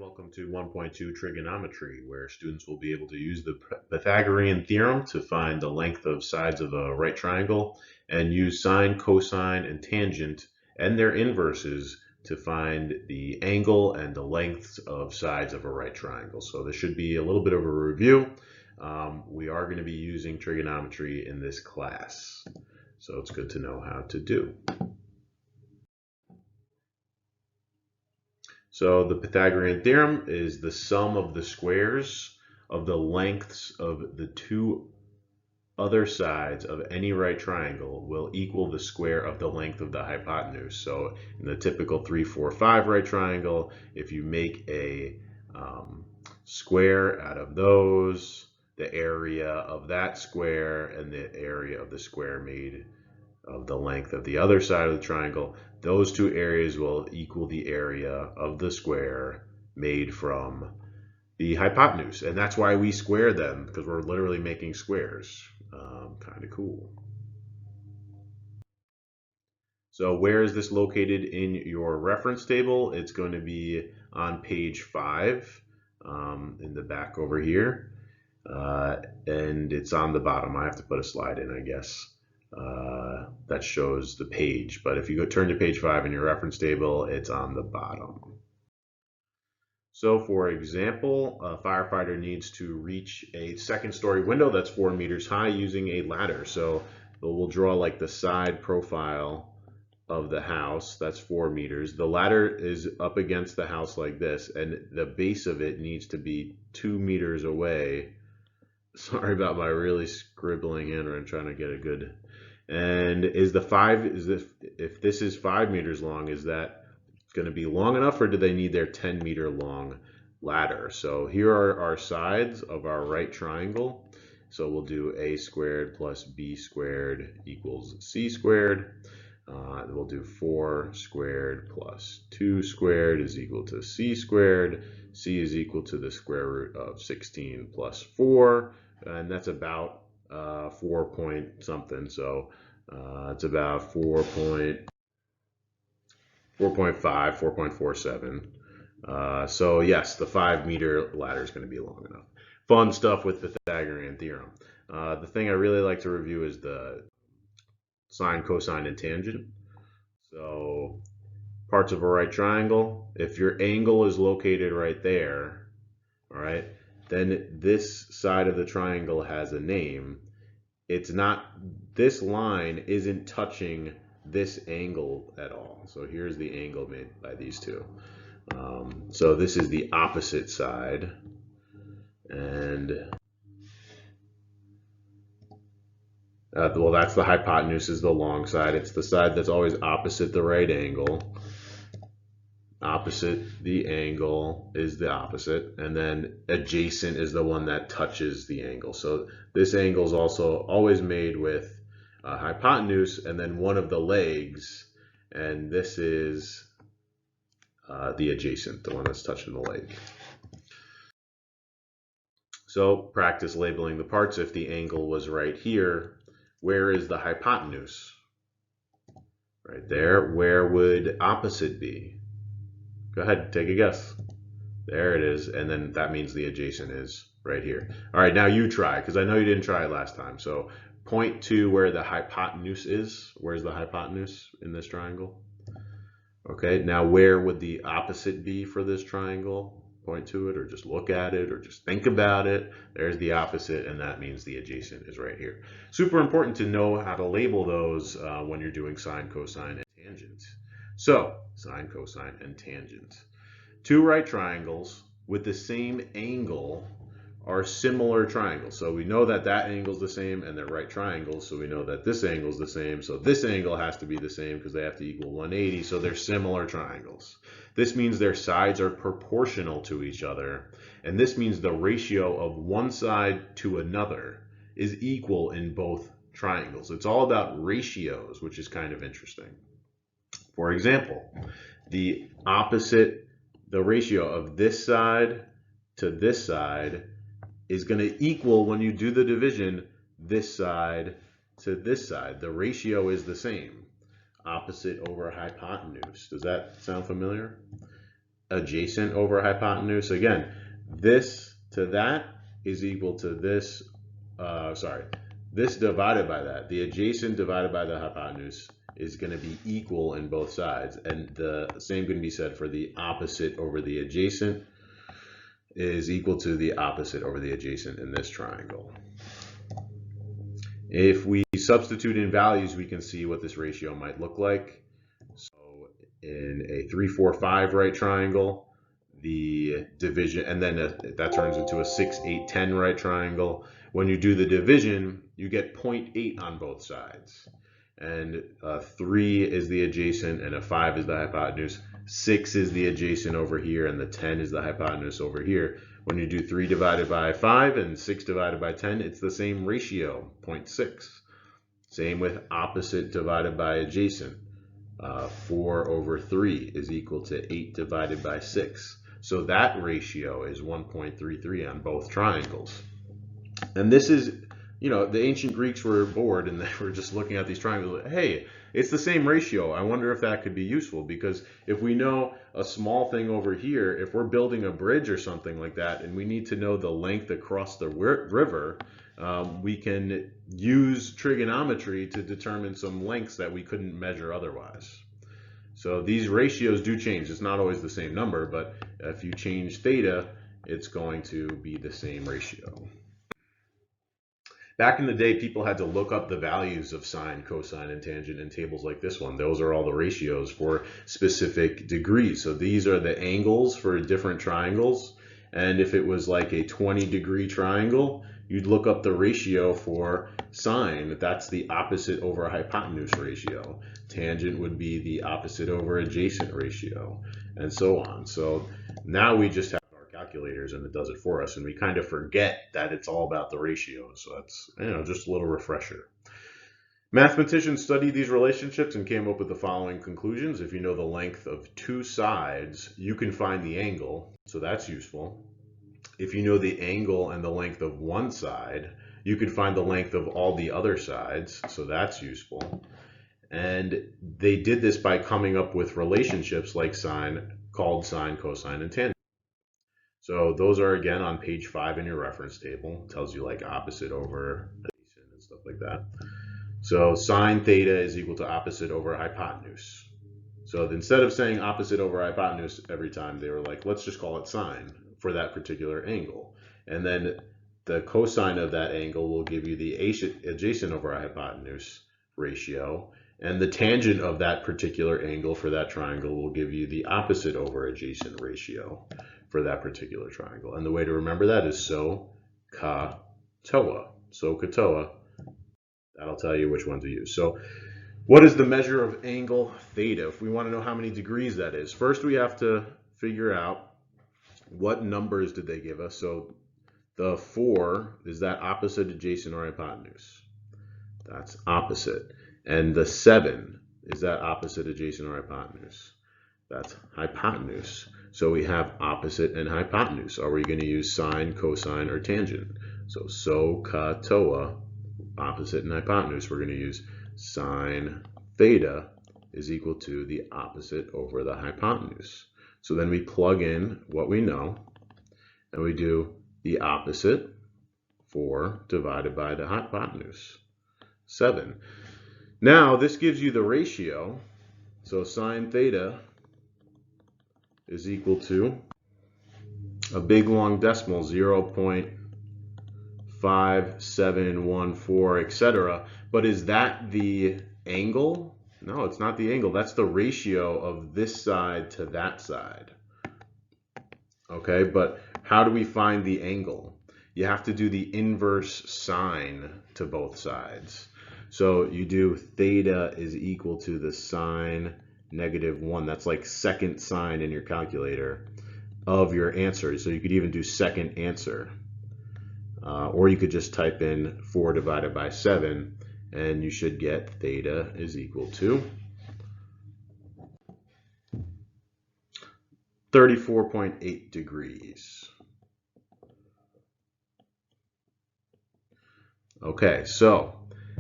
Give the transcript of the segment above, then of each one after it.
welcome to 1.2 Trigonometry, where students will be able to use the Pythagorean Theorem to find the length of sides of a right triangle and use sine, cosine, and tangent and their inverses to find the angle and the lengths of sides of a right triangle. So this should be a little bit of a review. We are going to be using trigonometry in this class, so it's good to know how to do. So the Pythagorean theorem is the sum of the squares of the lengths of the two other sides of any right triangle will equal the square of the length of the hypotenuse. So in the typical 3, 4, 5 right triangle, if you make a square out of those, the area of that square and the area of the square made of the length of the other side of the triangle, those two areas will equal the area of the square made from the hypotenuse. And that's why we square them, because we're literally making squares. Kind of cool. So where is this located in your reference table? It's going to be on page 5 in the back over here. And it's on the bottom. I have to put a slide in, I guess. That shows the page, but if you go turn to page 5 in your reference table, it's on the bottom. So for example, a firefighter needs to reach a second-story window that's 4 meters high using a ladder. So we'll draw like the side profile of the house. That's 4 meters. The ladder is up against the house like this, and the base of it needs to be 2 meters away. Sorry about my really scribbling handwriting. I'm trying to get a good. And if this is 5 meters long, is that going to be long enough, or do they need their 10-meter long ladder? So here are our sides of our right triangle. So we'll do a squared plus b squared equals c squared. We'll do 4 squared plus 2 squared is equal to c squared. C is equal to the square root of 16 plus 4, and that's about 4 point something. So it's about 4.5, 4.47. So yes, the 5-meter ladder is going to be long enough. Fun stuff with the Pythagorean theorem. The thing I really like to review is the sine, cosine, and tangent. So parts of a right triangle, if your angle is located right there, all right, then this side of the triangle has a name. It's not, this line isn't touching this angle at all. So here's the angle made by these two. So this is the opposite side, and well, that's the hypotenuse, is the long side. It's the side that's always opposite the right angle. Opposite the angle is the opposite, and then adjacent is the one that touches the angle. So this angle is also always made with hypotenuse and then one of the legs, and this is the adjacent, the one that's touching the leg. So practice labeling the parts. If the angle was right here, where is the hypotenuse? Right there. Where would opposite be? Go ahead, take a guess. There it is, and then that means the adjacent is right here. All right, now you try, because I know you didn't try it last time. So point to where the hypotenuse is. Where's the hypotenuse in this triangle? Okay, now where would the opposite be for this triangle? Point to it, or just look at it, or just think about it. There's the opposite, and that means the adjacent is right here. Super important to know how to label those when you're doing sine, cosine, and tangent. So, sine, cosine, and tangent. Two right triangles with the same angle are similar triangles. So we know that that angle is the same and they're right triangles. So we know that this angle is the same. So this angle has to be the same because they have to equal 180. So they're similar triangles. This means their sides are proportional to each other. And this means the ratio of one side to another is equal in both triangles. It's all about ratios, which is kind of interesting. For example, the ratio of this side to this side is going to equal, when you do the division, this side to this side. The ratio is the same. Opposite over hypotenuse. Does that sound familiar? adjacent over hypotenuse. Again, this to that is equal to this, this divided by that. The adjacent divided by the hypotenuse is going to be equal in both sides. And the same can be said for the opposite over the adjacent is equal to the opposite over the adjacent in this triangle. If we substitute in values, we can see what this ratio might look like. So in a 3, 4, 5 right triangle, the division, and then that turns into a 6, 8, 10 right triangle. When you do the division, you get 0.8 on both sides. And 3 is the adjacent and a 5 is the hypotenuse. 6 is the adjacent over here and the 10 is the hypotenuse over here. When you do 3 divided by 5 and 6 divided by 10, it's the same ratio, 0.6. Same with opposite divided by adjacent. 4 over 3 is equal to 8 divided by 6. So that ratio is 1.33 on both triangles. And this is, you know, the ancient Greeks were bored and they were just looking at these triangles. Hey, it's the same ratio. I wonder if that could be useful, because if we know a small thing over here, if we're building a bridge or something like that, and we need to know the length across the river, we can use trigonometry to determine some lengths that we couldn't measure otherwise. So these ratios do change. It's not always the same number, but if you change theta, it's going to be the same ratio. Back in the day, people had to look up the values of sine, cosine, and tangent in tables like this one. Those are all the ratios for specific degrees. So these are the angles for different triangles. And if it was like a 20-degree triangle, you'd look up the ratio for sine. That's the opposite over hypotenuse ratio. Tangent would be the opposite over adjacent ratio, and so on. So now we just have calculators and it does it for us, and we kind of forget that it's all about the ratios. So that's, you know, just a little refresher. Mathematicians studied these relationships and came up with the following conclusions. If you know the length of two sides, you can find the angle, so that's useful. If you know the angle and the length of one side, you could find the length of all the other sides, so that's useful. And they did this by coming up with relationships like sine, called sine, cosine, and tangent. So those are again on page 5 in your reference table. It tells you like opposite over adjacent and stuff like that. So sine theta is equal to opposite over hypotenuse. So instead of saying opposite over hypotenuse every time, they were like, let's just call it sine for that particular angle. And then the cosine of that angle will give you the adjacent over hypotenuse ratio. And the tangent of that particular angle for that triangle will give you the opposite over adjacent ratio for that particular triangle. And the way to remember that is SOHCAHTOA. SOHCAHTOA. That'll tell you which one to use. So what is the measure of angle theta? If we want to know how many degrees that is, first we have to figure out what numbers did they give us. So the 4, is that opposite, adjacent, or hypotenuse? That's opposite. And the 7, is that opposite, adjacent, or hypotenuse? That's hypotenuse. So we have opposite and hypotenuse. Are we going to use sine, cosine, or tangent? So SOHCAHTOA, opposite and hypotenuse, we're going to use sine theta is equal to the opposite over the hypotenuse. So then we plug in what we know, and we do the opposite, 4, divided by the hypotenuse, 7. Now this gives you the ratio. So sine theta is equal to a big long decimal, 0.5714, etc. But is that the angle? No, it's not the angle. That's the ratio of this side to that side. Okay, but how do we find the angle? You have to do the inverse sine to both sides. So you do theta is equal to the sine -1. That's like second sine in your calculator of your answer. So you could even do second answer. Or you could just type in 4 divided by 7, and you should get theta is equal to 34.8 degrees. Okay, so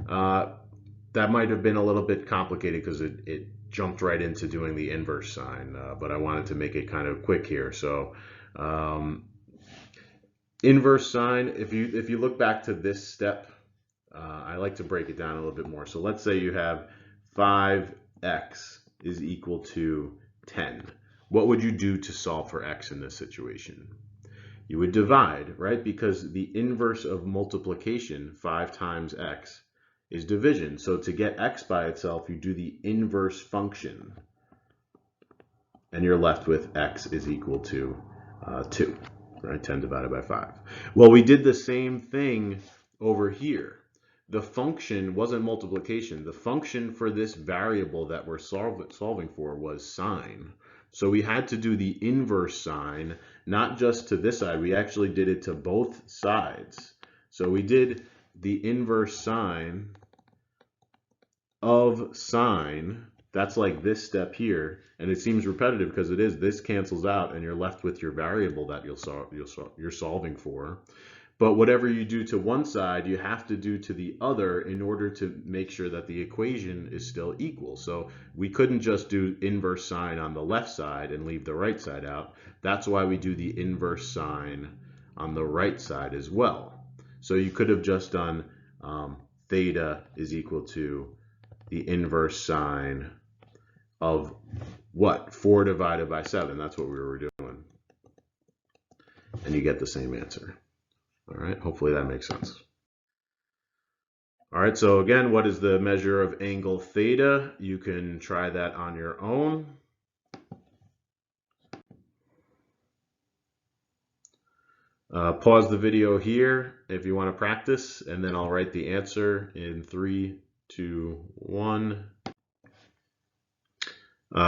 that might have been a little bit complicated because it jumped right into doing the inverse sine, but I wanted to make it kind of quick here. So inverse sine, if you look back to this step, I like to break it down a little bit more. So let's say you have 5x is equal to 10. What would you do to solve for x in this situation? You would divide, right? Because the inverse of multiplication, 5 times x, is division. So to get x by itself, you do the inverse function. And you're left with x is equal to 2, right? 10 divided by 5. Well, we did the same thing over here. The function wasn't multiplication. The function for this variable that we're solving for was sine. So we had to do the inverse sine, not just to this side. We actually did it to both sides. So we did the inverse sine of sine. That's like this step here. And it seems repetitive because it is. This cancels out and you're left with your variable that you're solving for. But whatever you do to one side, you have to do to the other in order to make sure that the equation is still equal. So we couldn't just do inverse sine on the left side and leave the right side out. That's why we do the inverse sine on the right side as well. So you could have just done theta is equal to the inverse sine of what? 4 divided by 7. That's what we were doing. And you get the same answer. All right, hopefully that makes sense. All right, so again, what is the measure of angle theta? You can try that on your own. Pause the video here if you want to practice, and then I'll write the answer in 3, 2, 1.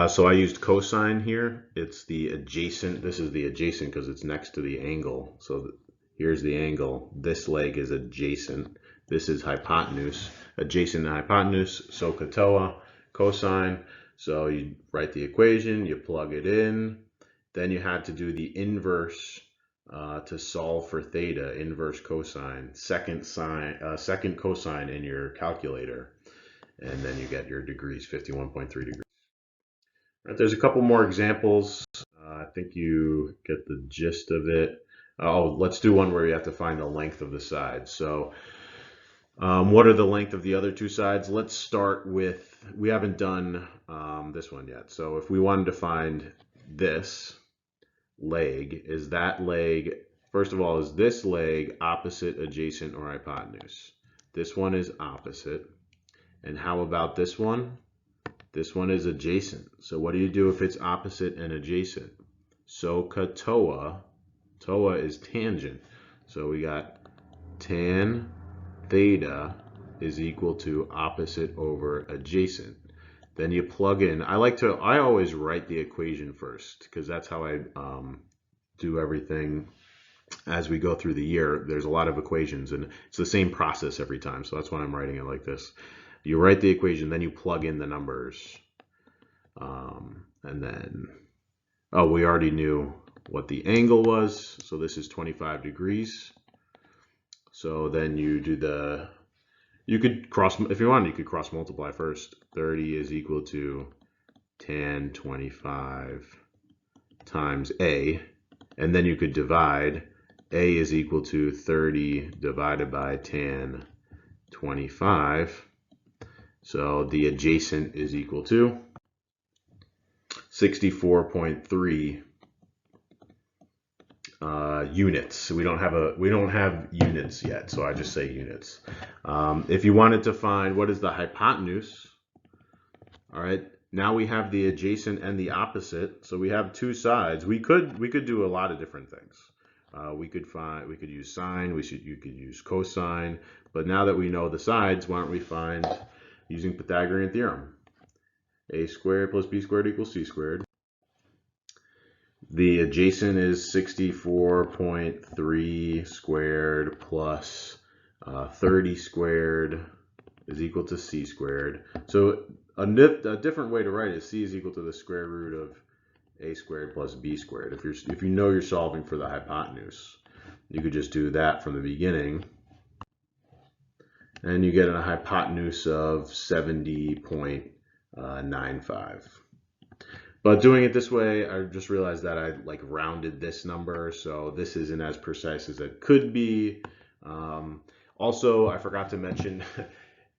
So I used cosine here. It's the adjacent. This is the adjacent because it's next to the angle. So here's the angle. This leg is adjacent. This is hypotenuse. Adjacent to hypotenuse, SOHCAHTOA, cosine. So you write the equation, you plug it in. Then you had to do the inverse to solve for theta, inverse cosine, second cosine in your calculator. And then you get your degrees, 51.3 degrees. Right, there's a couple more examples. I think you get the gist of it. Oh, let's do one where you have to find the length of the sides. So what are the length of the other two sides? Let's start with, we haven't done this one yet. So if we wanted to find this leg, is that leg, first of all, is this leg opposite, adjacent, or hypotenuse? This one is opposite. And how about this one? This one is adjacent. So what do you do if it's opposite and adjacent? SOHCAHTOA, TOA is tangent. So we got tan theta is equal to opposite over adjacent. Then you plug in, I always write the equation first because that's how I do everything as we go through the year. There's a lot of equations and it's the same process every time. So that's why I'm writing it like this. You write the equation, then you plug in the numbers. And then, oh, we already knew what the angle was. So this is 25 degrees. So then you do you could cross, if you wanted, you could cross multiply first. 30 is equal to tan 25 times A. And then you could divide. A is equal to 30 divided by tan 25. So the adjacent is equal to 64.3 units. We don't have units yet, so I just say units. If you wanted to find what is the hypotenuse, all right, now we have the adjacent and the opposite, so we have two sides. We could do a lot of different things. We could use sine, you could use cosine, but now that we know the sides, why don't we find using Pythagorean Theorem? A squared plus b squared equals c squared. The adjacent is 64.3 squared plus 30 squared is equal to c squared. So a different way to write it is c is equal to the square root of a squared plus b squared. If you know you're solving for the hypotenuse, you could just do that from the beginning. And you get a hypotenuse of 70.3 95. But doing it this way, I just realized that I like rounded this number, so this isn't as precise as it could be. Also, I forgot to mention,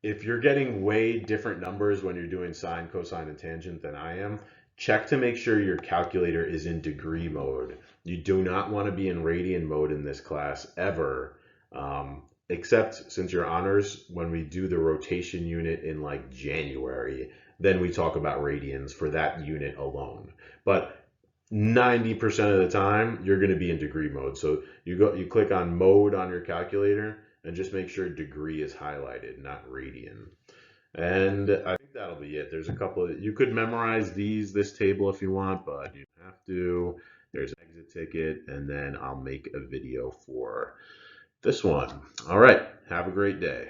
if you're getting way different numbers when you're doing sine, cosine, and tangent than I am, check to make sure your calculator is in degree mode. You do not want to be in radian mode in this class ever, except since you're honors, when we do the rotation unit in like January, then we talk about radians for that unit alone. But 90% of the time, you're going to be in degree mode. So you click on mode on your calculator and just make sure degree is highlighted, not radian. And I think that'll be it. There's a couple of, you could memorize this table if you want, but you don't have to. There's exit ticket, and then I'll make a video for this one. All right, have a great day.